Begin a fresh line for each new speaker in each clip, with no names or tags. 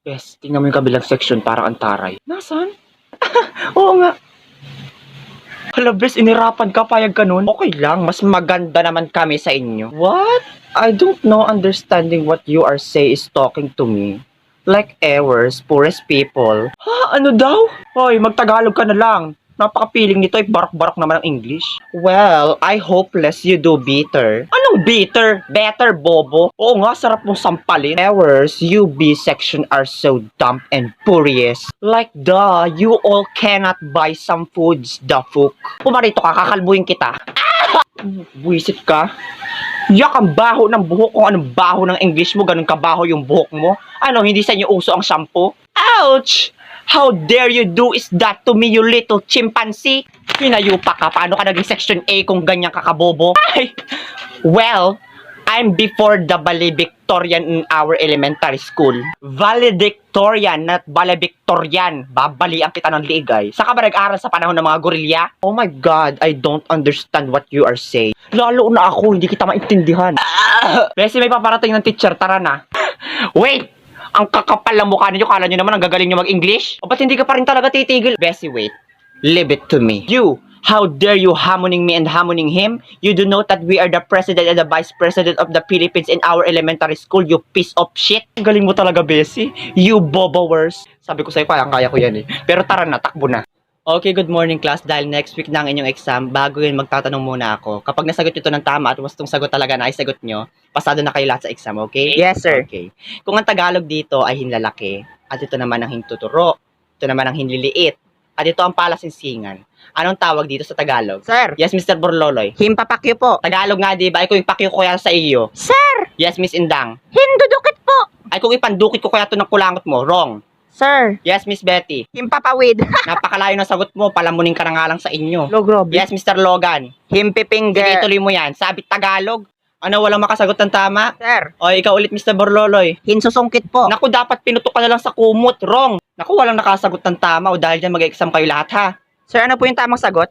Yes, tingnan mo yung kabilang section, parang antaray. Nasaan? Oo nga. Hala, bes, inirapan ka, payag ka nun. Okay lang, mas maganda naman kami sa inyo. What? I don't know understanding what you are say is talking to me. Like ours, poorest people. Ha? Ano daw? Hoy, magtagalog ka na lang. Napakapiling nito, barok-barok naman ang English. Well, I hopeless you do bitter. Anong bitter? Better, bobo. Oo nga, sarap mong sampalin. Ours, you B section are so dumb and furious. Like you all cannot buy some foods, the fuck. Pumarito ka, kakalbuhin kita. Buisit ka. Yak ang baho ng buhok. Kung anong baho ng English mo, ganun kabaho yung buhok mo. Ano, hindi sa inyo uso ang shampoo? Ouch! How dare you do is that to me, you little chimpanzee? Pinayupa ka. Paano ka naging section A kung ganyan kakabobo? Ay! Well, I'm before the valedictorian in our elementary school. Valedictorian, not valedictorian. Babalian kita ng liigay. Saka ba nag-aral sa panahon ng mga gorilya? Oh my God, I don't understand what you are saying. Lalo na ako, hindi kita maintindihan. Besi, may paparating ng teacher, tara na. Wait! Ang kakapal ng mukha ninyo, kala nyo naman ang gagaling nyo mag-English? O ba't hindi ka pa rin talaga titigil? Bessie, wait. Leave it to me. You! How dare you hamoning me and hamoning him? You do know that we are the president and the vice president of the Philippines in our elementary school, you piece of shit. Ang galing mo talaga, Bessie. You bobowers. Sabi ko sa'yo, kaya ko yan eh. Pero tara na, takbo na. Okay, good morning class. Dahil next week na ang inyong exam, bago yun magtatanong muna ako. Kapag nasagot nyo ito ng tama at wastong sagot talaga na ay sagot nyo, pasado na kayo lahat sa exam, okay?
Yes, sir.
Okay. Kung ang Tagalog dito ay hinlalaki, at ito naman ang hintuturo, ito naman ang hinliliit, at ito ang palasinsingan. Anong tawag dito sa Tagalog?
Sir,
Yes, Mr. Borloloy.
himpapakyo po.
Tagalog nga, di ba? Ay kung ipakyo ko kaya sa iyo.
Sir,
Yes, Miss Indang.
hindudukit po.
Ay kung ipandukit ko kaya ito ng kulangot mo. Wrong.
Sir,
Yes, Miss Betty.
himpapawid.
Napakalayo ng sagot mo. Palamunin ka na nga lang sa inyo.
Logrobe.
Yes, Mr. Logan. Sige,
Himpipinger.
tuloy mo yan. Sabi Tagalog. Ano, walang makasagot ng tama?
Sir,
O, ikaw ulit, Mr. Borloloy.
hinsusungkit po.
Naku, dapat pinutok ka na lang sa kumot. Wrong. Naku, walang nakasagot ng tama. O dahil dyan mag-exam kayo lahat, ha?
Sir, ano po yung tamang sagot?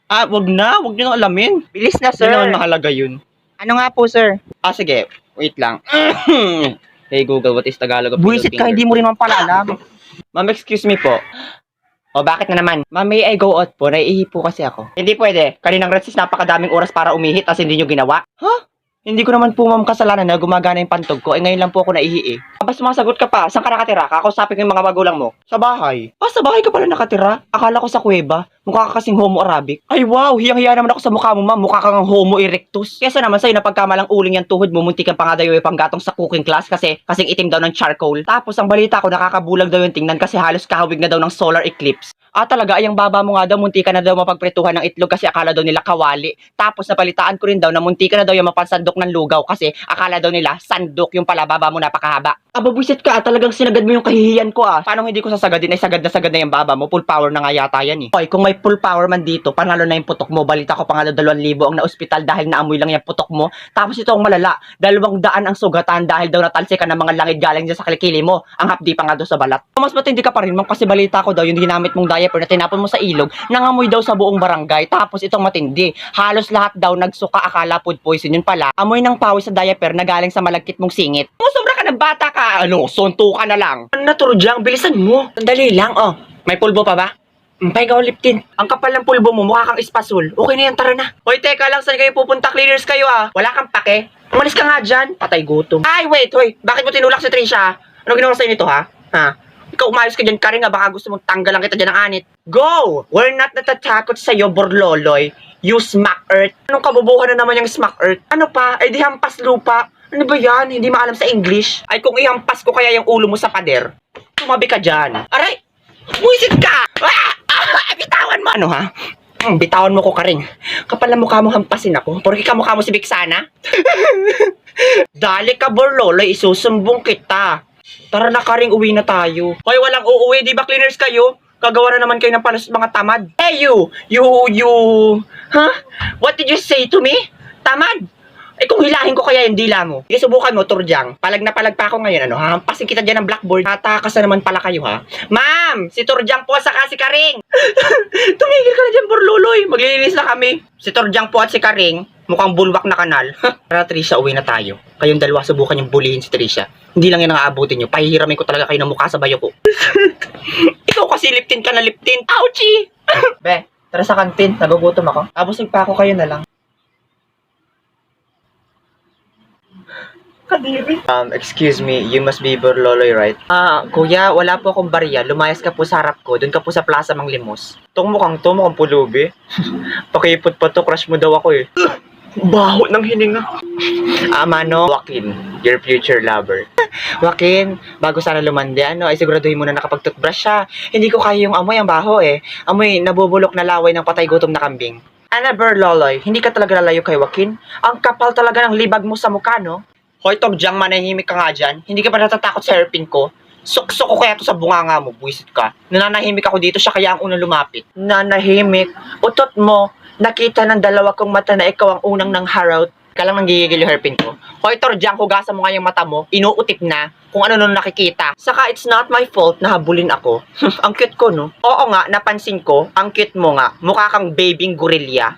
Ah, wag na. Wag nyo na alamin.
Bilis na,
Sir.
sir.
Hindi naman mahalaga yun.
Ano nga po, sir?
Ah, sige. Wait lang. Hey, Google, what is Tagalog of
Buisit ka, hindi mo rin man pala alam.
Ma'am, excuse me po. O, bakit na naman? Ma'am, may I go out po? Naiihi po kasi ako. Hindi pwede. Kaninang recess, napakadaming oras para umihit as hindi nyo ginawa. Ha? Hindi ko naman po, ma'am, kasalanan na gumagana yung pantog ko. Eh, ngayon lang po ako naihi eh. Basta sumasagot ka pa. Saan ka nakatira? Kakausapin ko yung mga magulang mo. Sa bahay. Ah, sa bahay ka pala nakatira? Akala ko sa kuweba. Mukha ka kasing Homo Arabic. Ay, wow! Hiyang-hiya naman ako sa mukha mo, ma'am. Mukha kang Homo erectus. Kesa naman sa'yo, napagkamalang uling yung tuhod mo, muntikan pa nga daw yung panggatong sa cooking class kasi kasing itim daw ng charcoal. Tapos, ang balita ko, nakakabulag daw yung tingnan kasi halos kahawig na daw ng solar eclipse. Ah, talaga, ay ang baba mo nga daw, muntikan na daw mapagpretuhan ng itlog kasi akala daw nila kawali. Tapos, napalitaan ko rin daw na muntikan na daw yung mapansandok ng lugaw kasi akala daw nila sandok yung pala, baba mo napakahaba. Ababwisit ka, talagang sinagad mo yung kahihiyan ko ah. Paano hindi ko sasagadin? Ay sagad na yung baba mo, full power na nga yata yan eh. Hoy, kung may full power man dito, panalo na yung putok mo. Balita ko pa nga 2,000 ang na-ospital dahil naamoy lang yung putok mo. Tapos ito ang malala, 200 ang sugatan dahil daw natalsi ka ng mga langid galing dyan sa kilikili mo. Ang hapdi pa nga daw sa balat. Mas matindi ka pa rin, ma'am, kasi balita ko daw yung ginamit mong diaper na tinapon mo sa ilog, nangamoy daw sa buong barangay. Tapos itong matindi, halos lahat daw nagsuka, akala food poison, yun pala amoy ng pawis sa diaper na galing sa malagkit mong singit. Sobra ka ng bata ka, ano, sonto ka na lang. Naturudyang, bilisan mo. Sandali lang, oh. May pulbo pa ba? Pahinga liptin. Ang kapal ng pulbo mo, mukha kang espasol. Okay na yan, tara na. Hoy, teka lang, saan kayo pupunta? Cleaners kayo ah. Wala kang pake. Umalis ka nga dyan. Patay gutom. Ay, wait, hoy. Bakit mo tinulak si Trisha? Ano ginawa sa'yo nito, ha? Ha? Ikaw umayos ka dyan, Karing, baka gusto mong tanggalan kita dyan ng anit. Go! We're not natatakot sa'yo, Borloloy. You smack earth. Anong kabubuhan na naman yung smack earth? Ano pa? Ay di hampas lupa. Ano ba yan? Hindi maalam sa English. Ay kung ihampas ko kaya yung ulo mo sa pader, tumabi ka dyan. Aray! Buisit ka! Bitawan mo! Ano ha? Bitawan mo ko, Karing. Kapal na mukha mo hampasin ako. Porque kamukha mo si Biksana. Dali ka, Borloloy. Isusumbong kita. Tara na, Karing. Uwi na tayo. Hoy, walang uuwi. Di ba cleaners kayo? Gagawa na naman kayo ng panos mga tamad. Hey, you! Huh? What did you say to me? Tamad? Eh kung hilahin ko kaya yung dila mo. Sige, subukan mo, Turjang. Palag na palag pa ako ngayon, ano? Hampasin kita dyan ng blackboard. Tatakas na naman pala kayo, ha? Ma'am! Si Turjang po saka si Karing! Tumigil ka na dyan, Borloloy. Maglilinis na kami. Si Turjang po at si Karing, Mukhang bulwak na kanal. Tara, Trisha, uwi na tayo. Kayong dalawa, subukan yung bulihin si Trisha. Hindi lang yan ang aabutin nyo. Pahihiramin ko talaga kayo ng mukha sa bayo ko. Ikaw kasi liptin ka na liptin. Ouchie! Be, tara sa kantin. Nagugutom ako. Abusig pa ako, kayo na lang. Kadiri. Excuse me, you must be Borloloy, right? Kuya, wala po akong barya. Lumayas ka po sa harap ko. Doon ka po sa Plaza Mang Limos. Tong mukhang pulubi. Pakipot pa to, crush mo daw ako eh. Baho ng hininga. Mano, Joaquin, your future lover. Joaquin, bago sana lumandi, ay siguraduhin mo na nakapag-toothbrush siya. Hindi ko kaya yung amoy, ang baho eh. Amoy nabubulok na laway ng patay gutom na kambing. Ana Berloloy, hindi ka talaga lalayo kay Joaquin? Ang kapal talaga ng libag mo sa mukha, no? Hoy, Togjang, manahimik ka nga dyan. Hindi ka ba natatakot sa hairpin ko? Suksok ko kaya to sa bunganga mo, buwisit ka. Nananahimik ako dito, siya kaya ang unang lumapit. Nanahimik? Utot mo, nakita ng dalawa kong mata na ikaw ang unang nang haraut. Ka lang nanggigigil yung hairpin ko. Hoy, Torjang, hugasan mo nga yung mata mo. Inuutip na kung ano nung nakikita. Saka it's not my fault na habulin ako. Ang cute ko, no? Oo nga, napansin ko. Ang cute mo nga. Mukha kang babying gorilla.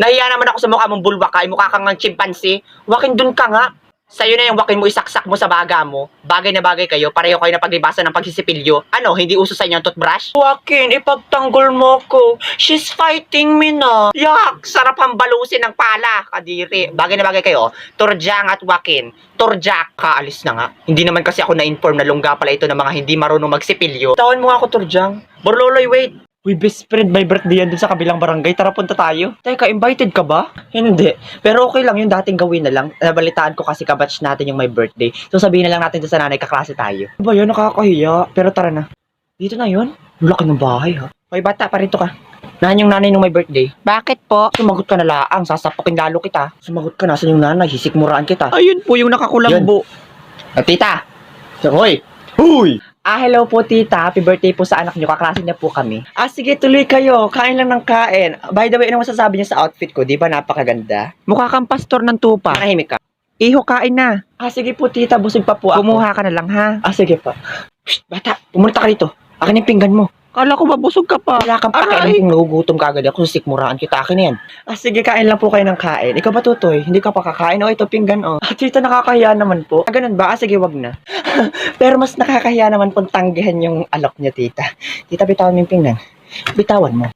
Nahiya naman ako sa mukha mong bulwak ka. Mukha kang ng chimpanzee. Wakin dun ka nga. Sa'yo na yung wakin mo, isaksak mo sa baga mo. Bagay na bagay kayo, pareho kayo na paglibasan ng pagsisipilyo. Ano, hindi uso sa inyo ang toothbrush? Wakin, ipagtanggol mo ko. She's fighting me na. Yak, sarap hambalusin ng pala, kadiri. Bagay na bagay kayo, Torjang at Wakin. Torjak, kaalis na nga. Hindi naman kasi ako na-inform na lungga pala ito ng mga hindi marunong magsipilyo. Tawan mo nga ako, Torjang. Borloloy, wait. Uy, best friend, may birthday yan dun sa kabilang barangay. Tara, punta tayo. Teka, invited ka ba? Hindi. Pero okay lang yung dating gawin na lang. Nabalitaan ko kasi kabatch natin yung may birthday. So sabihin na lang natin sa nanay, kaklase tayo. Ano ba yun? Nakakahiya. Pero tara na. Dito na yun? Laki ng bahay, ha? Hoy, bata, parito ka. Nahan yung nanay nung may birthday.
Bakit po?
Sumagot ka na laang. Sasapukin lalo kita. Sumagot ka, nasan yung nanay? Hisikmuraan kita.
Ayun po yung nakakulambo.
Tita! Hoy! Huy! Hello po tita. Happy birthday po sa anak nyo. Kaklase niya po kami. Sige, tuloy kayo. Kain lang ng kain. By the way, ano masasabi niya sa outfit ko? Di ba napakaganda?
Mukha kang pastor ng tupa.
Manahimik ka.
Iho, kain na.
Sige po tita. Busog pa po ako.
Kumuha ka na lang, ha?
Sige pa. Shh, bata. Pumunta ka rito. Akin yung pinggan mo.
Kala ko mabusog ka pa.
Wala kang pakialam kung nagugutom ka agad ako. Sikmuraan kita. Akin na yan. Sige, kain lang po kayo ng kain. Ikaw ba, Tutoy? Hindi ka pa kakain? Ito pinggan, tita, nakakahiya naman po. Ganun ba? Sige, wag na. Pero mas nakakahiya naman pong tanggihan yung alok niya, tita. Tita, bitawan mo yung pinggan. Bitawan mo.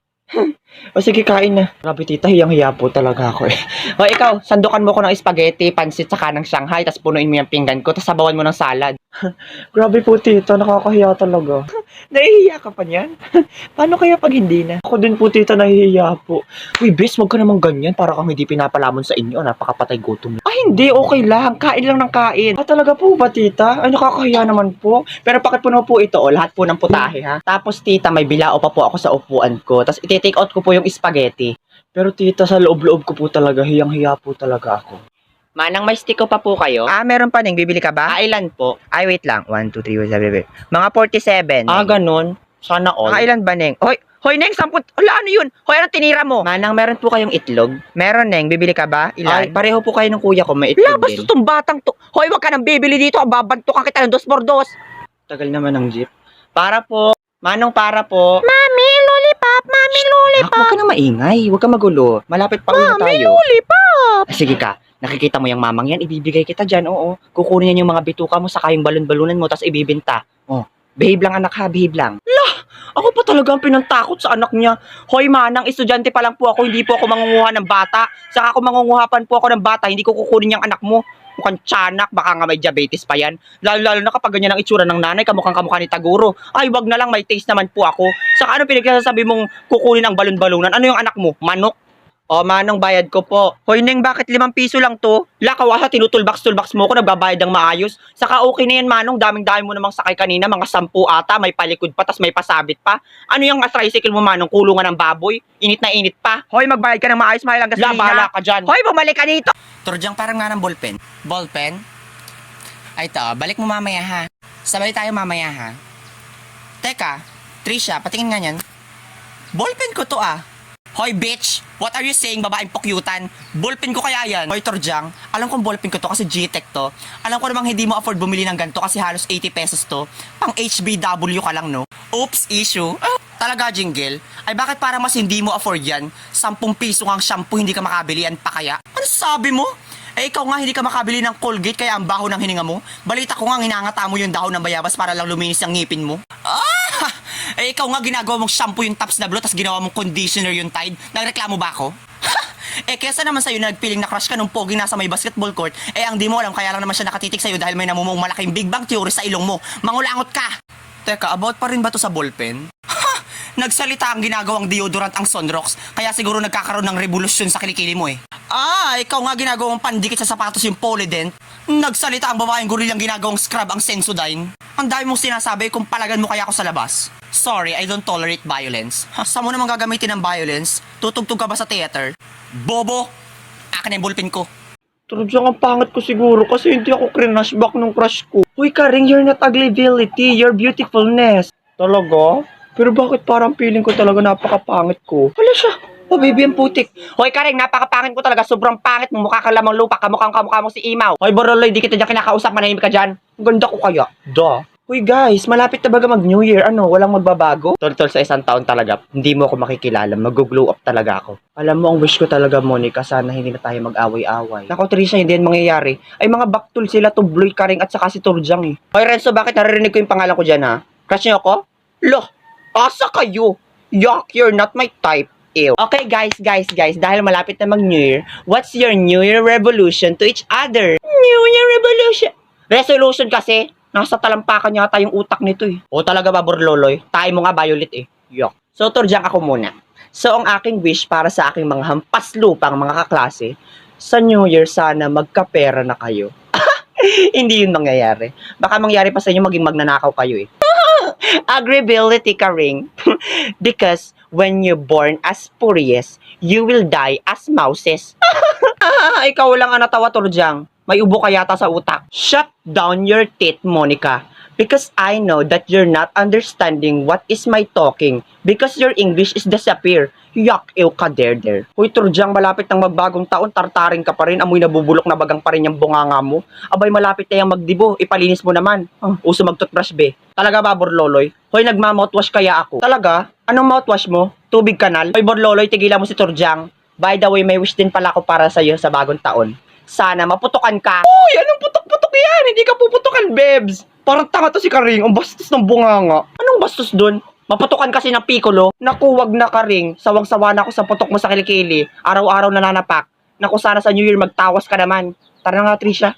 Sige, kain na. Grabe, tita, hiyang-hiya po talaga ako eh. Ikaw, sandukan mo ko ng spaghetti, pansit, saka ng Shanghai, tapos punuin mo yung pinggan ko, tapos sabawan mo ng salad. Grabe po, tita, nakakahiya talaga. Nahihiya ka pa niyan? Paano kaya pag hindi na? Ako din po, tita, nahihiya po. Uy, bes, wag ka naman ganyan, para kang hindi pinapalamon sa inyo, napakapatay gutom. Hindi, okay lang. Kain lang ng kain. Talaga po ba, tita? Ay, nakakahiya naman po. Pero pakipuno po ito, lahat po ng putahe, ha? Tapos, tita, may bilao pa po ako sa upuan ko. Tapos, iti-take out ko po yung spaghetti. Pero, tita, sa loob-loob ko po talaga, hiyang-hiya po talaga ako. Manang, may stick ko pa po kayo?
Meron pa, Ning. Bibili ka ba?
Ilan po?
Ay, wait lang. 1, 2, 3, 4, 5. Mga 47.
Ganun. Sana all.
Ilan ba, Neng? Hoy, Neng, 10. Hala, ano yun? Hoy, anong tinira mo?
Manang, meron po kayong itlog?
Meron, Neng. Bibili ka ba? Ilan?
Pareho po kayo ng kuya ko, may itlog
Labas
din.
itong batang to. Hoy, wag ka nang bibili dito. Babantukan kita ng 2x2.
Tagal naman ng jeep. Para po. Manong, para po.
Mami, lollipop. Mami, lollipop.
Huwag ka na maingay. Huwag ka magulo. Malapit pa uwi na
Mami,
tayo.
lollipop.
Sige ka. Nakikita mo yung mamang yan, ibibigay kita dyan, oo. Kukunin yan yung mga bituka mo, saka yung balon-balunan mo, tapos ibibinta. Behave lang anak ha, behave lang. Ako pa talaga ang pinantakot sa anak niya. Hoy manang, estudyante pa lang po ako, hindi po ako mangunguha ng bata. Saka kung mangunguhapan po ako ng bata, hindi ko kukunin yung anak mo. Mukhang tiyanak, baka nga may diabetes pa yan. Lalo na kapag ganyan ang itsura ng nanay, kamukhang kamukha ni Taguro. Ay, wag na lang, may taste naman po ako. Saka ano pinagsasabi mong kukunin ang balon-balunan? Ano yung anak mo? Manok? Manong, bayad ko po.
Hoy, Neng, bakit 5 piso lang to?
Lakawasa, tinutulbaks-tulbaks mo ko, nagbabayad ng maayos. Saka okay na yan, Manong, daming-dami mo namang sakay kanina, mga 10 ata, may palikod pa, tas may pasabit pa. Ano yung tricycle mo, Manong, kulungan ng baboy? Init na init pa.
Hoy, magbayad ka ng maayos, mahal ang gasolina.
Bahala ka dyan.
Hoy, bumalik ka dito.
Turjang, parang nga ng ballpen. Ballpen? Ay, ito, balik mo mamaya ha. Sabay tayo mamaya ha. Teka, Trisha, patingin nga yan. Ballpen ko to ah. Hoy bitch, what are you saying, babaeng pokyutan? Ballpen ko kaya yan? Hoy Turjang, alam kong ballpen ko to kasi G-Tech to. Alam ko namang hindi mo afford bumili ng ganito kasi halos 80 pesos to. Pang HBW ka lang no? Oops, issue. Talaga, Jingle? Ay bakit para mas hindi mo afford yan? 10 piso ang shampoo hindi ka makabili, yan pa kaya? Ano sabi mo? Eh ikaw nga hindi ka makabili ng Colgate kaya ang baho ng hininga mo? Balita ko nga hinangata mo yung dahon ng bayabas para lang luminis ang ngipin mo. Ah! Eh ikaw nga ginagawa mong shampoo yung Tops na Blue tas ginawa mong conditioner yung Tide. Nagreklamo ba ako? Eh kesa naman sa'yo nagpiling na crush ka nung pogi nasa may basketball court, eh ang di mo alam kaya lang naman siya nakatitik sa'yo dahil may namumong malaking Big Bang Theory sa ilong mo. Mangulangot ka! Teka, about pa rin ba to sa ballpen? Nagsalita ang ginagawang deodorant ang Sunrocks, kaya siguro nagkakaroon ng revolusyon sa kilikili mo eh. Ah, ikaw nga ginagawang pandikit sa sapatos yung Polydent. Nagsalita ang babaeng gorilang ginagawang scrub ang Sensodyne. Ang dami mong sinasabi kung palagan mo kaya ako sa labas. Sorry, I don't tolerate violence. Saan mo naman gagamitin ng violence? Tutugtog ka ba sa theater? Bobo! Akin na yung ballpen ko.
Turdyang ang pangit ko siguro kasi hindi ako crush back nung crush ko. Uy, Karing, you're not uglyability, you're beautifulness. Talaga? Pero bakit parang feeling ko talaga napakapangit ko? Wala siya. Oh, baby, ang putik. Hoy, Karing, napakapangit ko talaga. Sobrang pangit mo. Mukha ka lamang lupa. Kamukhang kamukha mo si Imaw. Hoy, Boroloy, di kita dyan kinakausap. Manahimik ka dyan. Ang ganda ko kaya. Duh. Hoy, guys, malapit na baga mag-New Year. Ano, walang magbabago? Tol, sa isang taon talaga, hindi mo ako makikilala. Mag-glow up talaga ako. Alam mo, ang wish ko talaga, Monica, sana hindi na tayo mag-away-away. Nako, Trisha, hindi yan mangyayari. Ay, mga baktol sila, Tubloy, Karing, at saka si Turjang eh. Hoy, Renzo, bakit naririnig ko yung pangalan ko dyan, ha? Crush niyo ako? Loh, asa kayo? Yuck, you're not my type. Ew. Okay, guys, dahil malapit na mag-New Year, what's your New Year revolution to each other? New Year revolution? Resolution kasi, nasa talampakan yata yung utak nito eh. O talaga ba, Borloloy? Tayo mo nga, Violet eh. Yuck. So, Turjang ako muna. So, ang aking wish para sa aking mga hampas lupang mga kaklase, sa New Year sana magkapera na kayo. Hindi yun mangyayari. Baka mangyari pa sa inyo maging magnanakaw kayo eh. Agreeability, Karing. Because when you're born as Puries, you will die as mouses. Ikaw lang ang natawa, Turjang. May ubo ka yata sa utak. Shut down your teeth, Monica. Because I know that you're not understanding what is my talking. Because your English is disappear. Yuck, ew ka, der. Huy, Turjang, malapit ng magbagong taon, tartarin ka pa rin, amoy nabubulok na bagang pa rin yung bunganga mo. Abay, malapit na yung magdibo, ipalinis mo naman. Uso mag-toothbrush, be. Talaga ba, Borloloy? Hoy, nagma-mouthwash kaya ako. Talaga? Anong mouthwash mo? Tubig kanal? Hoy, Borloloy, tigilan mo si Turjang. By the way, may wish din pala ako para sa'yo sa bagong taon. Sana maputukan ka. Uy, anong putok-putok yan? Hindi ka puputukan, Bebs. Parang tanga to si Karing, ang bastos ng bunganga. Anong bastos dun? Maputukan kasi ng Piccolo. Naku, wag na, Karing. Sawang-sawa na ako sa putok mo sa kilikili. Araw-araw nananapak. Naku, sana sa New Year magtawas ka naman. Tara nga, Trisha.